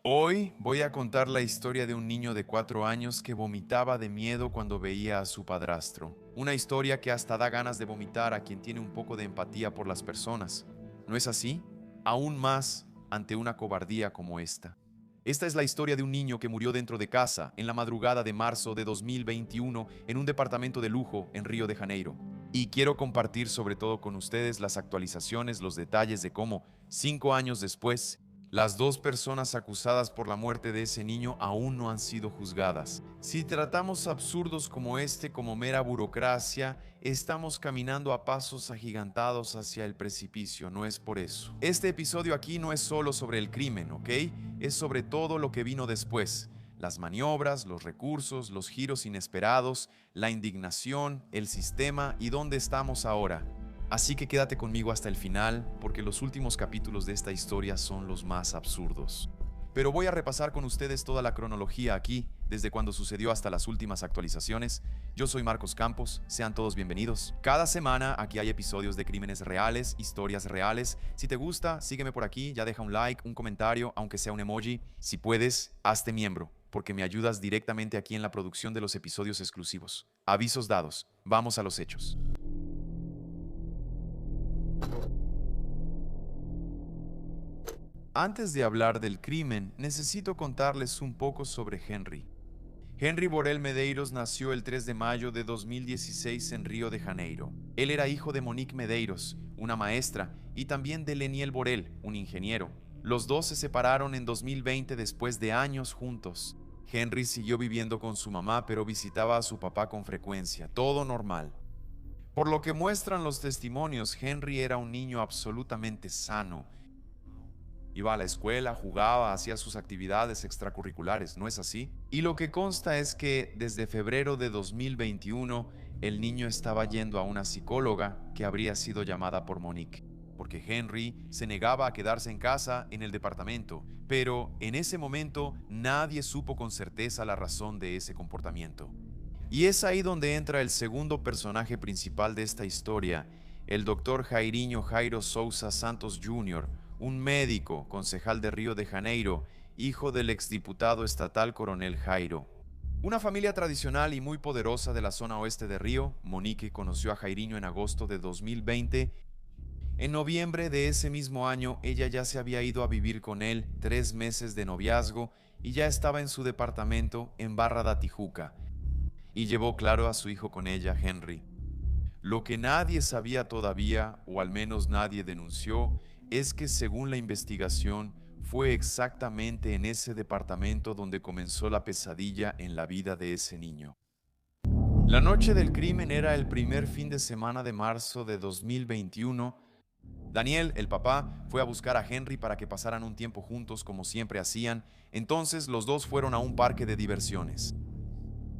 Hoy voy a contar la historia de un niño de 4 años que vomitaba de miedo cuando veía a su padrastro. Una historia que hasta da ganas de vomitar a quien tiene un poco de empatía por las personas. ¿No es así? Aún más ante una cobardía como esta. Esta es la historia de un niño que murió dentro de casa en la madrugada de marzo de 2021 en un departamento de lujo en Río de Janeiro. Y quiero compartir sobre todo con ustedes las actualizaciones, los detalles de cómo, 5 años después, las dos personas acusadas por la muerte de ese niño aún no han sido juzgadas. Si tratamos absurdos como este como mera burocracia, estamos caminando a pasos agigantados hacia el precipicio, no es por eso. Este episodio aquí no es solo sobre el crimen, ¿ok? Es sobre todo lo que vino después. Las maniobras, los recursos, los giros inesperados, la indignación, el sistema y dónde estamos ahora. Así que quédate conmigo hasta el final, porque los últimos capítulos de esta historia son los más absurdos. Pero voy a repasar con ustedes toda la cronología aquí, desde cuando sucedió hasta las últimas actualizaciones. Yo soy Marcos Campos, sean todos bienvenidos. Cada semana aquí hay episodios de crímenes reales, historias reales. Si te gusta, sígueme por aquí, ya deja un like, un comentario, aunque sea un emoji. Si puedes, hazte miembro, porque me ayudas directamente aquí en la producción de los episodios exclusivos. Avisos dados, vamos a los hechos. Antes de hablar del crimen, necesito contarles un poco sobre Henry. Henry Borel Medeiros nació el 3 de mayo de 2016 en Río de Janeiro. Él era hijo de Monique Medeiros, una maestra, y también de Leniel Borel, un ingeniero. Los dos se separaron en 2020 después de años juntos. Henry siguió viviendo con su mamá, pero visitaba a su papá con frecuencia, todo normal. Por lo que muestran los testimonios, Henry era un niño absolutamente sano. Iba a la escuela, jugaba, hacía sus actividades extracurriculares, ¿no es así? Y lo que consta es que desde febrero de 2021 el niño estaba yendo a una psicóloga que habría sido llamada por Monique, porque Henry se negaba a quedarse en casa en el departamento, pero en ese momento nadie supo con certeza la razón de ese comportamiento. Y es ahí donde entra el segundo personaje principal de esta historia, el doctor Jairiño Jairo Sousa Santos Jr., un médico, concejal de Río de Janeiro, hijo del exdiputado estatal Coronel Jairo. Una familia tradicional y muy poderosa de la zona oeste de Río, Monique conoció a Jairiño en agosto de 2020. En noviembre de ese mismo año, ella ya se había ido a vivir con él 3 meses de noviazgo y ya estaba en su departamento en Barra da Tijuca. Y llevó claro a su hijo con ella, Henry. Lo que nadie sabía todavía, o al menos nadie denunció, es que según la investigación, fue exactamente en ese departamento donde comenzó la pesadilla en la vida de ese niño. La noche del crimen era el primer fin de semana de marzo de 2021. Daniel, el papá, fue a buscar a Henry para que pasaran un tiempo juntos como siempre hacían. Entonces los dos fueron a un parque de diversiones.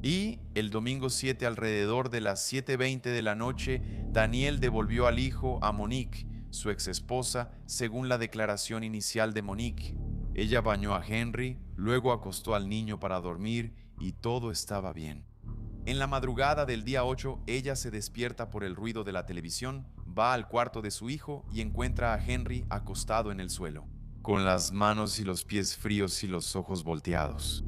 Y el domingo 7 alrededor de las 7:20 de la noche, Daniel devolvió al hijo a Monique, su exesposa, según la declaración inicial de Monique. Ella bañó a Henry, luego acostó al niño para dormir y todo estaba bien. En la madrugada del día 8, ella se despierta por el ruido de la televisión, va al cuarto de su hijo y encuentra a Henry acostado en el suelo, con las manos y los pies fríos y los ojos volteados.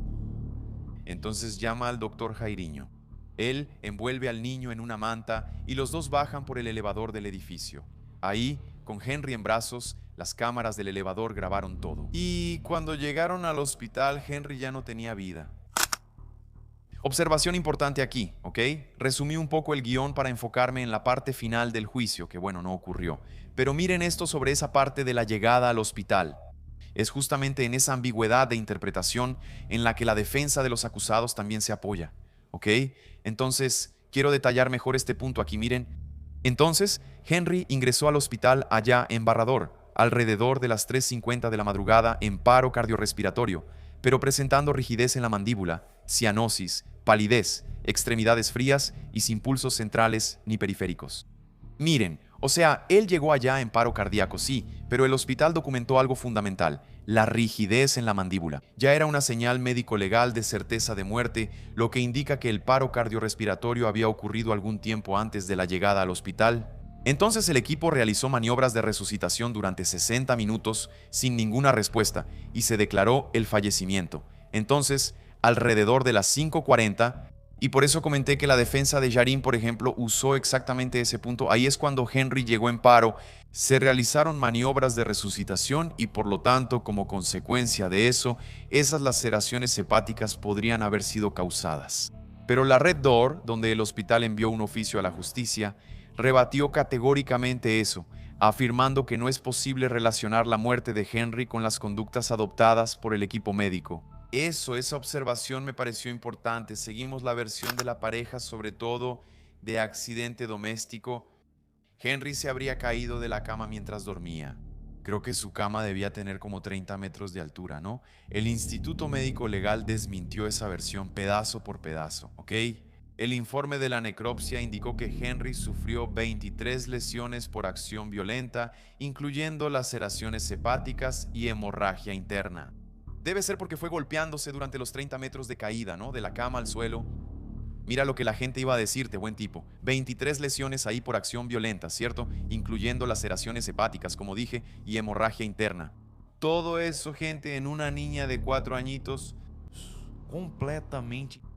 Entonces llama al doctor Jairiño. Él envuelve al niño en una manta y los dos bajan por el elevador del edificio. Ahí, con Henry en brazos, las cámaras del elevador grabaron todo. Y cuando llegaron al hospital, Henry ya no tenía vida. Observación importante aquí, ¿ok? Resumí un poco el guión para enfocarme en la parte final del juicio, que bueno, no ocurrió. Pero miren esto sobre esa parte de la llegada al hospital. Es justamente en esa ambigüedad de interpretación en la que la defensa de los acusados también se apoya, ¿ok? Entonces, quiero detallar mejor este punto aquí, miren. Entonces, Henry ingresó al hospital allá en Barrador, alrededor de las 3:50 de la madrugada en paro cardiorrespiratorio, pero presentando rigidez en la mandíbula, cianosis, palidez, extremidades frías y sin pulsos centrales ni periféricos. Miren, o sea, él llegó allá en paro cardíaco, sí, pero el hospital documentó algo fundamental, la rigidez en la mandíbula. Ya era una señal médico-legal de certeza de muerte, lo que indica que el paro cardiorrespiratorio había ocurrido algún tiempo antes de la llegada al hospital. Entonces el equipo realizó maniobras de resucitación durante 60 minutos sin ninguna respuesta y se declaró el fallecimiento. Entonces, alrededor de las 5:40, y por eso comenté que la defensa de Yarin, por ejemplo, usó exactamente ese punto. Ahí es cuando Henry llegó en paro. Se realizaron maniobras de resucitación y por lo tanto, como consecuencia de eso, esas laceraciones hepáticas podrían haber sido causadas. Pero la Red Door, donde el hospital envió un oficio a la justicia, rebatió categóricamente eso, afirmando que no es posible relacionar la muerte de Henry con las conductas adoptadas por el equipo médico. Esa observación me pareció importante. Seguimos la versión de la pareja, sobre todo de accidente doméstico. Henry se habría caído de la cama mientras dormía. Creo que su cama debía tener como 30 metros de altura, ¿no? El Instituto Médico Legal desmintió esa versión pedazo por pedazo, ¿ok? El informe de la necropsia indicó que Henry sufrió 23 lesiones por acción violenta, incluyendo laceraciones hepáticas y hemorragia interna. Debe ser porque fue golpeándose durante los 30 metros de caída, ¿no? De la cama al suelo. Mira lo que la gente iba a decirte, buen tipo. 23 lesiones ahí por acción violenta, ¿cierto? Incluyendo laceraciones hepáticas, como dije, y hemorragia interna. Todo eso, gente, en una niña de 4 añitos,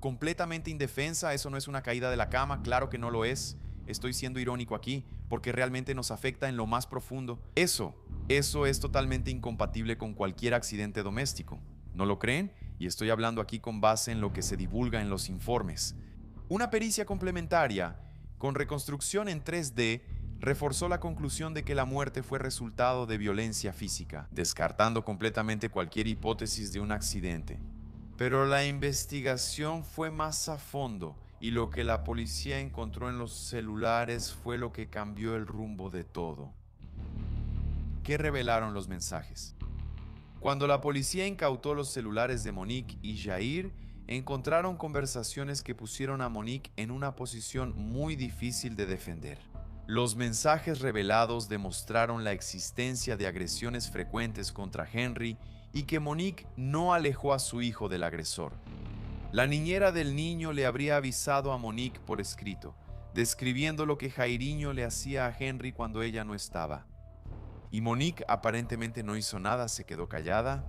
completamente indefensa. Eso no es una caída de la cama, claro que no lo es. Estoy siendo irónico aquí, porque realmente nos afecta en lo más profundo. Eso es totalmente incompatible con cualquier accidente doméstico. ¿No lo creen? Y estoy hablando aquí con base en lo que se divulga en los informes. Una pericia complementaria, con reconstrucción en 3D, reforzó la conclusión de que la muerte fue resultado de violencia física, descartando completamente cualquier hipótesis de un accidente. Pero la investigación fue más a fondo y lo que la policía encontró en los celulares fue lo que cambió el rumbo de todo. ¿Qué revelaron los mensajes? Cuando la policía incautó los celulares de Monique y Jair, encontraron conversaciones que pusieron a Monique en una posición muy difícil de defender. Los mensajes revelados demostraron la existencia de agresiones frecuentes contra Henry y que Monique no alejó a su hijo del agresor. La niñera del niño le habría avisado a Monique por escrito, describiendo lo que Jairiño le hacía a Henry cuando ella no estaba. Y Monique aparentemente no hizo nada, se quedó callada.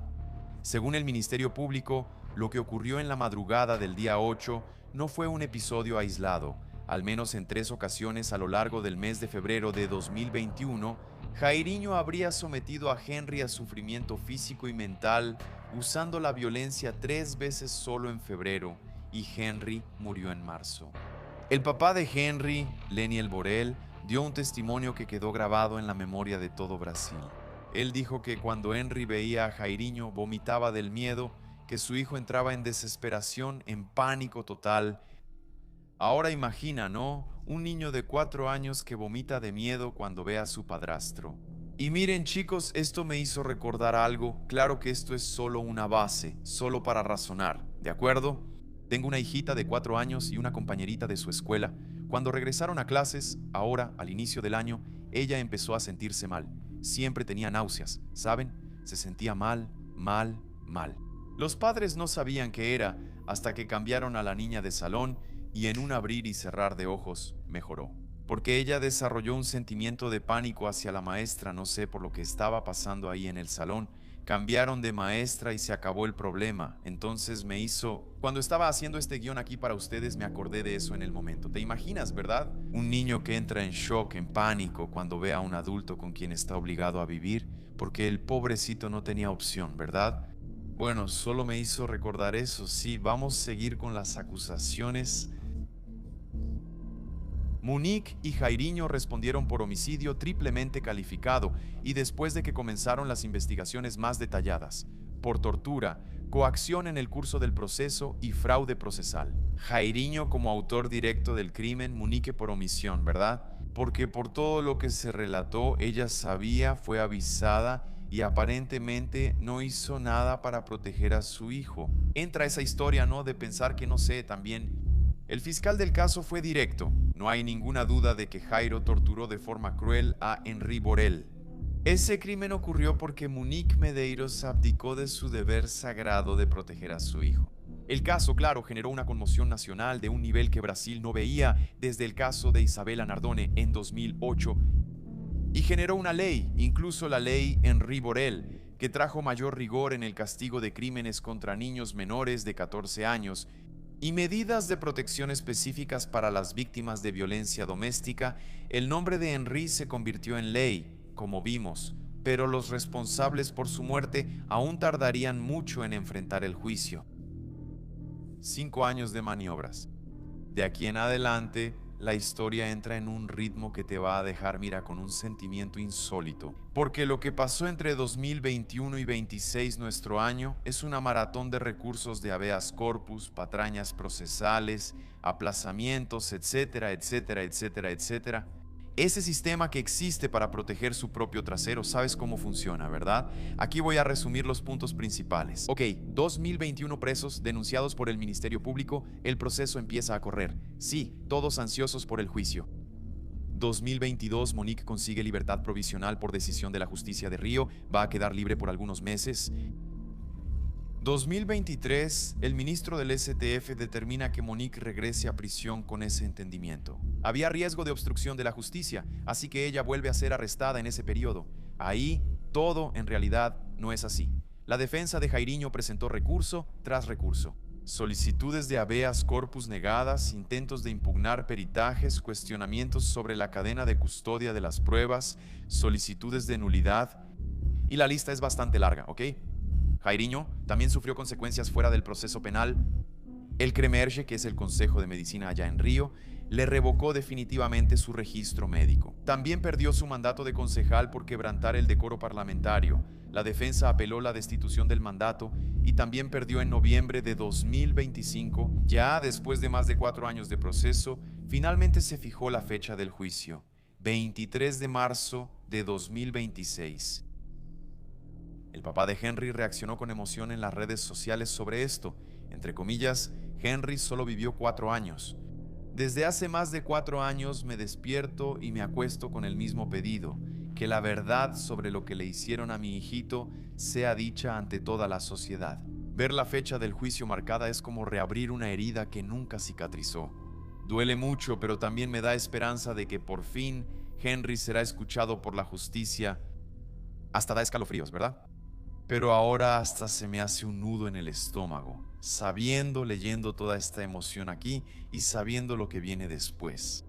Según el Ministerio Público, lo que ocurrió en la madrugada del día 8 no fue un episodio aislado. Al menos en 3 ocasiones a lo largo del mes de febrero de 2021, Jairiño habría sometido a Henry a sufrimiento físico y mental usando la violencia 3 veces solo en febrero, y Henry murió en marzo. El papá de Henry, Leniel Borel, dio un testimonio que quedó grabado en la memoria de todo Brasil. Él dijo que cuando Henry veía a Jairiño vomitaba del miedo, que su hijo entraba en desesperación, en pánico total. Ahora imagina, ¿no? Un niño de 4 años que vomita de miedo cuando ve a su padrastro. Y miren chicos, esto me hizo recordar algo. Claro que esto es solo una base, solo para razonar, ¿de acuerdo? Tengo una hijita de 4 años y una compañerita de su escuela. Cuando regresaron a clases, ahora, al inicio del año, ella empezó a sentirse mal. Siempre tenía náuseas, ¿saben? Se sentía mal. Los padres no sabían qué era hasta que cambiaron a la niña de salón y en un abrir y cerrar de ojos mejoró. Porque ella desarrolló un sentimiento de pánico hacia la maestra, no sé por lo que estaba pasando ahí en el salón. Cambiaron de maestra y se acabó el problema. Entonces cuando estaba haciendo este guión aquí para ustedes, me acordé de eso en el momento. ¿Te imaginas, verdad? Un niño que entra en shock, en pánico, cuando ve a un adulto con quien está obligado a vivir, porque el pobrecito no tenía opción, ¿verdad? Bueno, solo me hizo recordar eso. Sí, vamos a seguir con las acusaciones. Monique y Jairiño respondieron por homicidio triplemente calificado y después de que comenzaron las investigaciones más detalladas, por tortura, coacción en el curso del proceso y fraude procesal. Jairiño como autor directo del crimen, Monique por omisión, ¿verdad? Porque por todo lo que se relató, ella sabía, fue avisada y aparentemente no hizo nada para proteger a su hijo. Entra esa historia, ¿no? De pensar que, no sé, también el fiscal del caso fue directo. No hay ninguna duda de que Jairo torturó de forma cruel a Henry Borel. Ese crimen ocurrió porque Monique Medeiros abdicó de su deber sagrado de proteger a su hijo. El caso, claro, generó una conmoción nacional de un nivel que Brasil no veía desde el caso de Isabela Nardone en 2008 y generó una ley, incluso la ley Henry Borel, que trajo mayor rigor en el castigo de crímenes contra niños menores de 14 años y medidas de protección específicas para las víctimas de violencia doméstica. El nombre de Henry se convirtió en ley, como vimos, pero los responsables por su muerte aún tardarían mucho en enfrentar el juicio. 5 años de maniobras. De aquí en adelante, la historia entra en un ritmo que te va a dejar, mira, con un sentimiento insólito. Porque lo que pasó entre 2021 y 26, nuestro año, es una maratón de recursos de habeas corpus, patrañas procesales, aplazamientos, etcétera, etcétera, etcétera, etcétera. Ese sistema que existe para proteger su propio trasero, sabes cómo funciona, ¿verdad? Aquí voy a resumir los puntos principales. Ok, 2021 presos denunciados por el Ministerio Público, el proceso empieza a correr. Sí, todos ansiosos por el juicio. 2022, Monique consigue libertad provisional por decisión de la justicia de Río, va a quedar libre por algunos meses. 2023, el ministro del STF determina que Monique regrese a prisión con ese entendimiento. Había riesgo de obstrucción de la justicia, así que ella vuelve a ser arrestada en ese periodo. Ahí, todo en realidad no es así. La defensa de Jairiño presentó recurso tras recurso. Solicitudes de habeas corpus negadas, intentos de impugnar peritajes, cuestionamientos sobre la cadena de custodia de las pruebas, solicitudes de nulidad. Y la lista es bastante larga, ¿ok? Jairiño también sufrió consecuencias fuera del proceso penal. El CREMERGE, que es el Consejo de Medicina allá en Río, le revocó definitivamente su registro médico. También perdió su mandato de concejal por quebrantar el decoro parlamentario. La defensa apeló la destitución del mandato y también perdió en noviembre de 2025. Ya después de más de 4 años de proceso, finalmente se fijó la fecha del juicio, 23 de marzo de 2026. El papá de Henry reaccionó con emoción en las redes sociales sobre esto. Entre comillas, Henry solo vivió 4 años. Desde hace más de 4 años me despierto y me acuesto con el mismo pedido, que la verdad sobre lo que le hicieron a mi hijito sea dicha ante toda la sociedad. Ver la fecha del juicio marcada es como reabrir una herida que nunca cicatrizó. Duele mucho, pero también me da esperanza de que por fin Henry será escuchado por la justicia. Hasta da escalofríos, ¿verdad? Pero ahora hasta se me hace un nudo en el estómago, leyendo toda esta emoción aquí y sabiendo lo que viene después.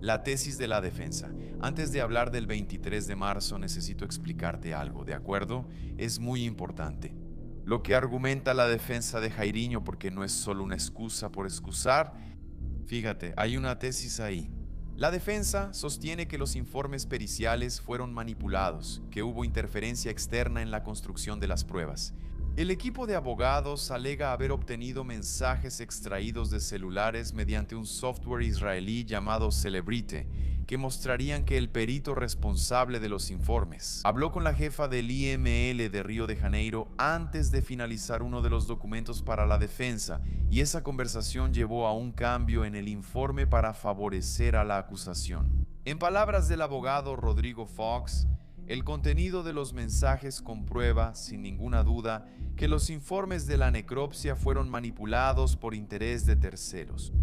La tesis de la defensa. Antes de hablar del 23 de marzo necesito explicarte algo, ¿de acuerdo? Es muy importante. Lo que argumenta la defensa de Jairiño, porque no es solo una excusa por excusar. Fíjate, hay una tesis ahí. La defensa sostiene que los informes periciales fueron manipulados, que hubo interferencia externa en la construcción de las pruebas. El equipo de abogados alega haber obtenido mensajes extraídos de celulares mediante un software israelí llamado Celebrite, que mostrarían que el perito responsable de los informes habló con la jefa del IML de Río de Janeiro antes de finalizar uno de los documentos para la defensa, y esa conversación llevó a un cambio en el informe para favorecer a la acusación. En palabras del abogado Rodrigo Fox, el contenido de los mensajes comprueba, sin ninguna duda, que los informes de la necropsia fueron manipulados por interés de terceros.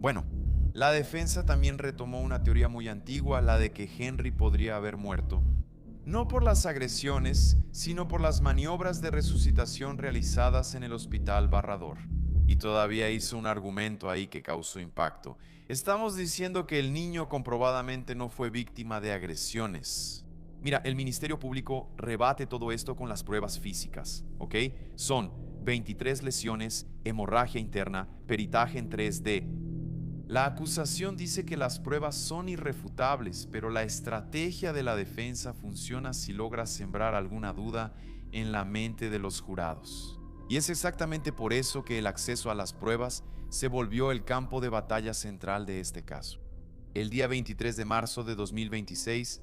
Bueno, la defensa también retomó una teoría muy antigua, la de que Henry podría haber muerto, no por las agresiones, sino por las maniobras de resucitación realizadas en el hospital Barrador. Y todavía hizo un argumento ahí que causó impacto. Estamos diciendo que el niño comprobadamente no fue víctima de agresiones. Mira, el Ministerio Público rebate todo esto con las pruebas físicas, ¿ok? Son 23 lesiones, hemorragia interna, peritaje en 3D. La acusación dice que las pruebas son irrefutables, pero la estrategia de la defensa funciona si logra sembrar alguna duda en la mente de los jurados. Y es exactamente por eso que el acceso a las pruebas se volvió el campo de batalla central de este caso. El día 23 de marzo de 2026,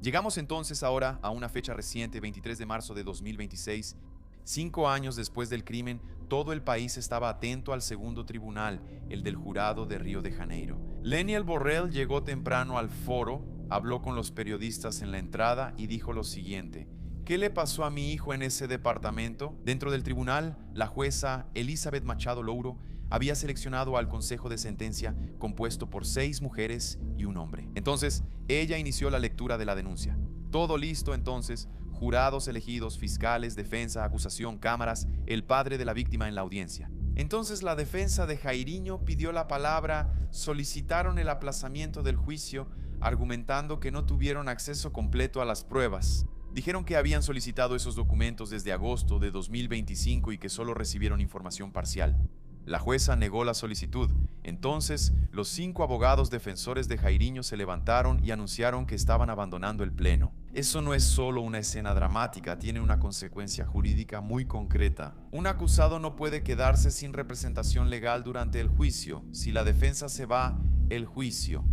llegamos entonces ahora a una fecha reciente, 23 de marzo de 2026, 5 años después del crimen. Todo el país estaba atento al segundo tribunal, el del jurado de Río de Janeiro. Leniel Borrell llegó temprano al foro habló con los periodistas en la entrada y dijo lo siguiente: ¿qué le pasó a mi hijo en ese departamento? Dentro del tribunal, la jueza Elizabeth Machado Louro había seleccionado al consejo de sentencia compuesto por 6 mujeres y un hombre. Entonces, ella inició la lectura de la denuncia. Todo listo entonces, jurados elegidos, fiscales, defensa, acusación, cámaras, el padre de la víctima en la audiencia. Entonces la defensa de Jairínho pidió la palabra, solicitaron el aplazamiento del juicio, argumentando que no tuvieron acceso completo a las pruebas. Dijeron que habían solicitado esos documentos desde agosto de 2025 y que solo recibieron información parcial. La jueza negó la solicitud. Entonces, los 5 abogados defensores de Jairínho se levantaron y anunciaron que estaban abandonando el pleno. Eso no es solo una escena dramática, tiene una consecuencia jurídica muy concreta. Un acusado no puede quedarse sin representación legal durante el juicio. Si la defensa se va, el juicio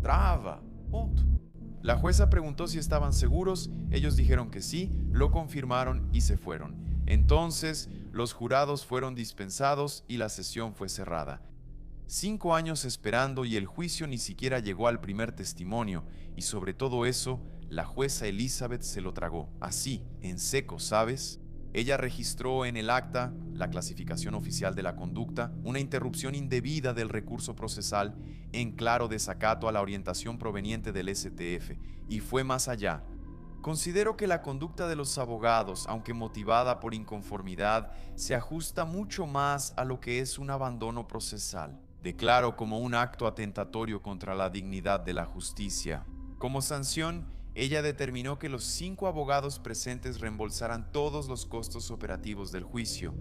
traba. Punto. La jueza preguntó si estaban seguros, ellos dijeron que sí, lo confirmaron y se fueron. Entonces, los jurados fueron dispensados y la sesión fue cerrada. 5 años esperando y el juicio ni siquiera llegó al primer testimonio, y sobre todo eso, la jueza Elizabeth se lo tragó, así, en seco, ¿sabes? Ella registró en el acta, la clasificación oficial de la conducta, una interrupción indebida del recurso procesal en claro desacato a la orientación proveniente del STF, y fue más allá. Considero que la conducta de los abogados, aunque motivada por inconformidad, se ajusta mucho más a lo que es un abandono procesal. Declaro como un acto atentatorio contra la dignidad de la justicia. Como sanción, ella determinó que los 5 abogados presentes reembolsaran todos los costos operativos del juicio.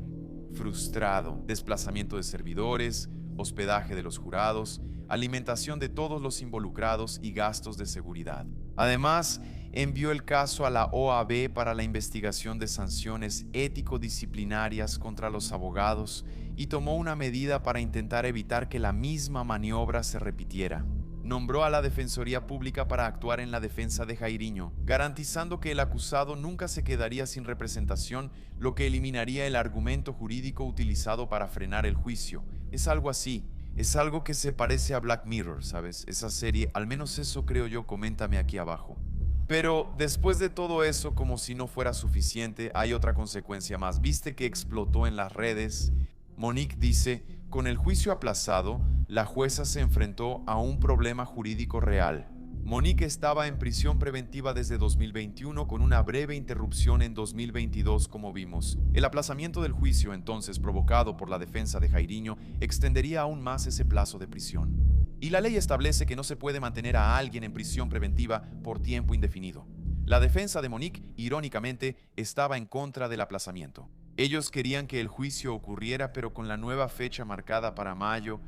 Frustrado, desplazamiento de servidores, hospedaje de los jurados, alimentación de todos los involucrados y gastos de seguridad. Además, envió el caso a la OAB para la investigación de sanciones ético-disciplinarias contra los abogados y tomó una medida para intentar evitar que la misma maniobra se repitiera. Nombró a la Defensoría Pública para actuar en la defensa de Jairínho, garantizando que el acusado nunca se quedaría sin representación, lo que eliminaría el argumento jurídico utilizado para frenar el juicio. Es algo así. Es algo que se parece a Black Mirror, ¿sabes? Esa serie, al menos eso creo yo, coméntame aquí abajo. Pero después de todo eso, como si no fuera suficiente, hay otra consecuencia más. ¿Viste que explotó en las redes? Monique dice, con el juicio aplazado, la jueza se enfrentó a un problema jurídico real. Monique estaba en prisión preventiva desde 2021 con una breve interrupción en 2022, como vimos. El aplazamiento del juicio, entonces provocado por la defensa de Jairínho, extendería aún más ese plazo de prisión. Y la ley establece que no se puede mantener a alguien en prisión preventiva por tiempo indefinido. La defensa de Monique, irónicamente, estaba en contra del aplazamiento. Ellos querían que el juicio ocurriera, pero con la nueva fecha marcada para mayo,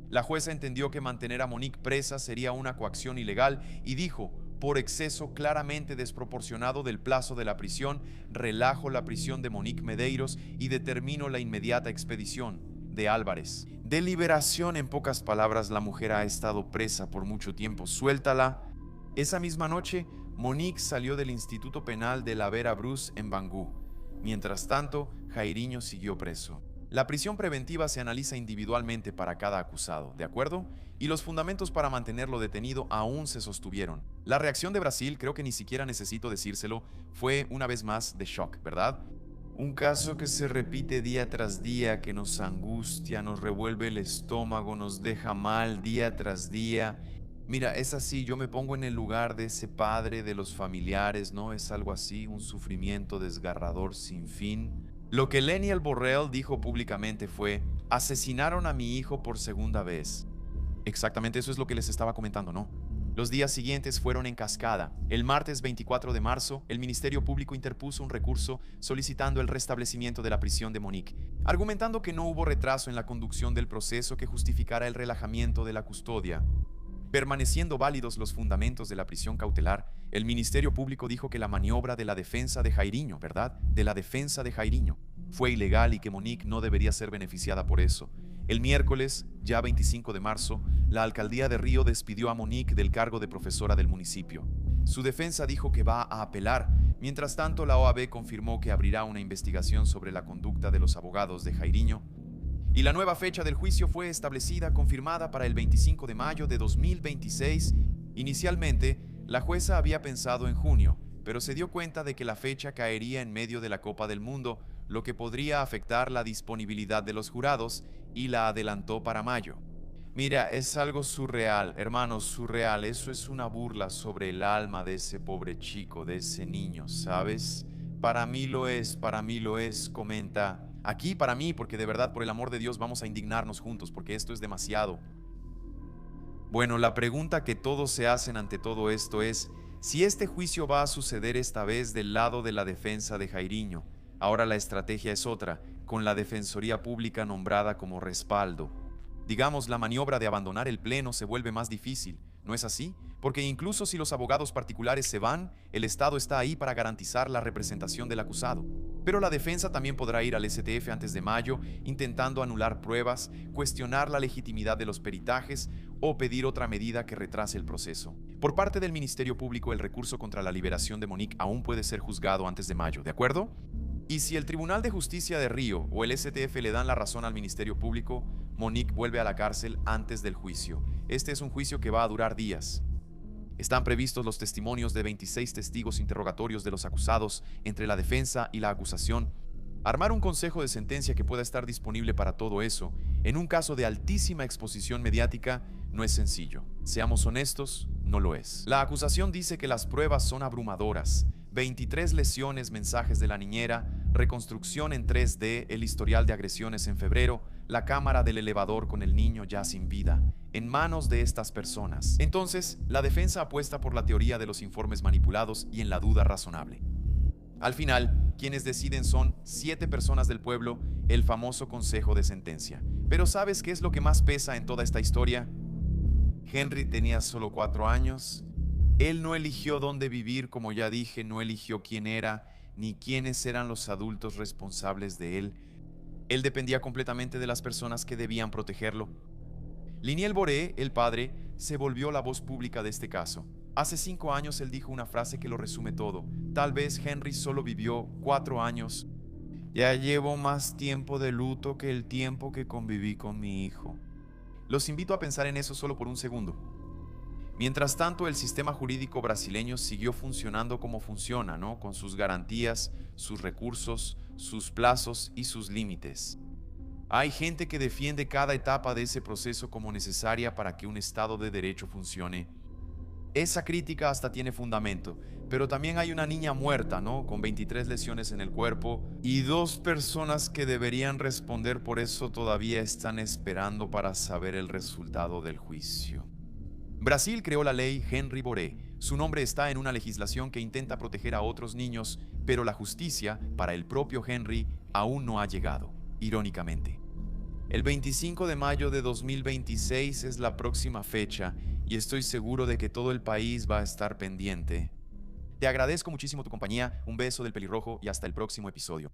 la jueza entendió que mantener a Monique presa sería una coacción ilegal y dijo, por exceso claramente desproporcionado del plazo de la prisión, relajo la prisión de Monique Medeiros y determino la inmediata expedición de Álvarez. De liberación, en pocas palabras, la mujer ha estado presa por mucho tiempo, suéltala. Esa misma noche, Monique salió del Instituto Penal de la Vera Bruce en Bangú. Mientras tanto, Jairínho siguió preso. La prisión preventiva se analiza individualmente para cada acusado, ¿de acuerdo? Y los fundamentos para mantenerlo detenido aún se sostuvieron. La reacción de Brasil, creo que ni siquiera necesito decírselo, fue una vez más de shock, ¿verdad? Un caso que se repite día tras día, que nos angustia, nos revuelve el estómago, nos deja mal día tras día. Mira, es así, yo me pongo en el lugar de ese padre, de los familiares, ¿no? Es algo así, un sufrimiento desgarrador sin fin. Lo que Leniel Borrell dijo públicamente fue, asesinaron a mi hijo por segunda vez. Exactamente eso es lo que les estaba comentando, ¿no? Los días siguientes fueron en cascada. El martes 24 de marzo, el Ministerio Público interpuso un recurso solicitando el restablecimiento de la prisión de Monique, argumentando que no hubo retraso en la conducción del proceso que justificara el relajamiento de la custodia. Permaneciendo válidos los fundamentos de la prisión cautelar, el Ministerio Público dijo que la maniobra de la defensa de Jairínho, ¿verdad? De la defensa de Jairínho, fue ilegal y que Monique no debería ser beneficiada por eso. El miércoles, ya 25 de marzo, la alcaldía de Río despidió a Monique del cargo de profesora del municipio. Su defensa dijo que va a apelar. Mientras tanto, la OAB confirmó que abrirá una investigación sobre la conducta de los abogados de Jairínho. Y la nueva fecha del juicio fue establecida, confirmada para el 25 de mayo de 2026. Inicialmente, la jueza había pensado en junio, pero se dio cuenta de que la fecha caería en medio de la Copa del Mundo, lo que podría afectar la disponibilidad de los jurados, y la adelantó para mayo. Mira, es algo surreal, hermanos, surreal. Eso es una burla sobre el alma de ese pobre chico, de ese niño, ¿sabes? Para mí lo es, comenta. Aquí para mí, porque de verdad, por el amor de Dios, vamos a indignarnos juntos, porque esto es demasiado. Bueno, la pregunta que todos se hacen ante todo esto es si este juicio va a suceder esta vez del lado de la defensa de Jairiño. Ahora la estrategia es otra, con la Defensoría Pública nombrada como respaldo. Digamos, la maniobra de abandonar el pleno se vuelve más difícil, ¿no es así? Porque incluso si los abogados particulares se van, el Estado está ahí para garantizar la representación del acusado. Pero la defensa también podrá ir al STF antes de mayo, intentando anular pruebas, cuestionar la legitimidad de los peritajes o pedir otra medida que retrase el proceso. Por parte del Ministerio Público, el recurso contra la liberación de Monique aún puede ser juzgado antes de mayo, ¿de acuerdo? Y si el Tribunal de Justicia de Río o el STF le dan la razón al Ministerio Público, Monique vuelve a la cárcel antes del juicio. Este es un juicio que va a durar días. Están previstos los testimonios de 26 testigos interrogatorios de los acusados entre la defensa y la acusación. Armar un consejo de sentencia que pueda estar disponible para todo eso, en un caso de altísima exposición mediática, no es sencillo. Seamos honestos, no lo es. La acusación dice que las pruebas son abrumadoras. 23 lesiones, mensajes de la niñera, reconstrucción en 3D, el historial de agresiones en febrero, la cámara del elevador con el niño ya sin vida, en manos de estas personas. Entonces, la defensa apuesta por la teoría de los informes manipulados y en la duda razonable. Al final, quienes deciden son 7 personas del pueblo, el famoso consejo de sentencia. Pero ¿sabes qué es lo que más pesa en toda esta historia? Henry tenía solo 4 años. Él no eligió dónde vivir, como ya dije, no eligió quién era, ni quiénes eran los adultos responsables de él. Él dependía completamente de las personas que debían protegerlo. Liniel Boré, el padre, se volvió la voz pública de este caso. Hace 5 años él dijo una frase que lo resume todo. Tal vez Henry solo vivió 4 años. Ya llevo más tiempo de luto que el tiempo que conviví con mi hijo. Los invito a pensar en eso solo por un segundo. Mientras tanto, el sistema jurídico brasileño siguió funcionando como funciona, ¿no? Con sus garantías, sus recursos, sus plazos y sus límites. Hay gente que defiende cada etapa de ese proceso como necesaria para que un Estado de Derecho funcione. Esa crítica hasta tiene fundamento, pero también hay una niña muerta, ¿no? Con 23 lesiones en el cuerpo y 2 personas que deberían responder por eso todavía están esperando para saber el resultado del juicio. Brasil creó la ley Henry Boré. Su nombre está en una legislación que intenta proteger a otros niños, pero la justicia para el propio Henry aún no ha llegado, irónicamente. El 25 de mayo de 2026 es la próxima fecha y estoy seguro de que todo el país va a estar pendiente. Te agradezco muchísimo tu compañía, un beso del pelirrojo y hasta el próximo episodio.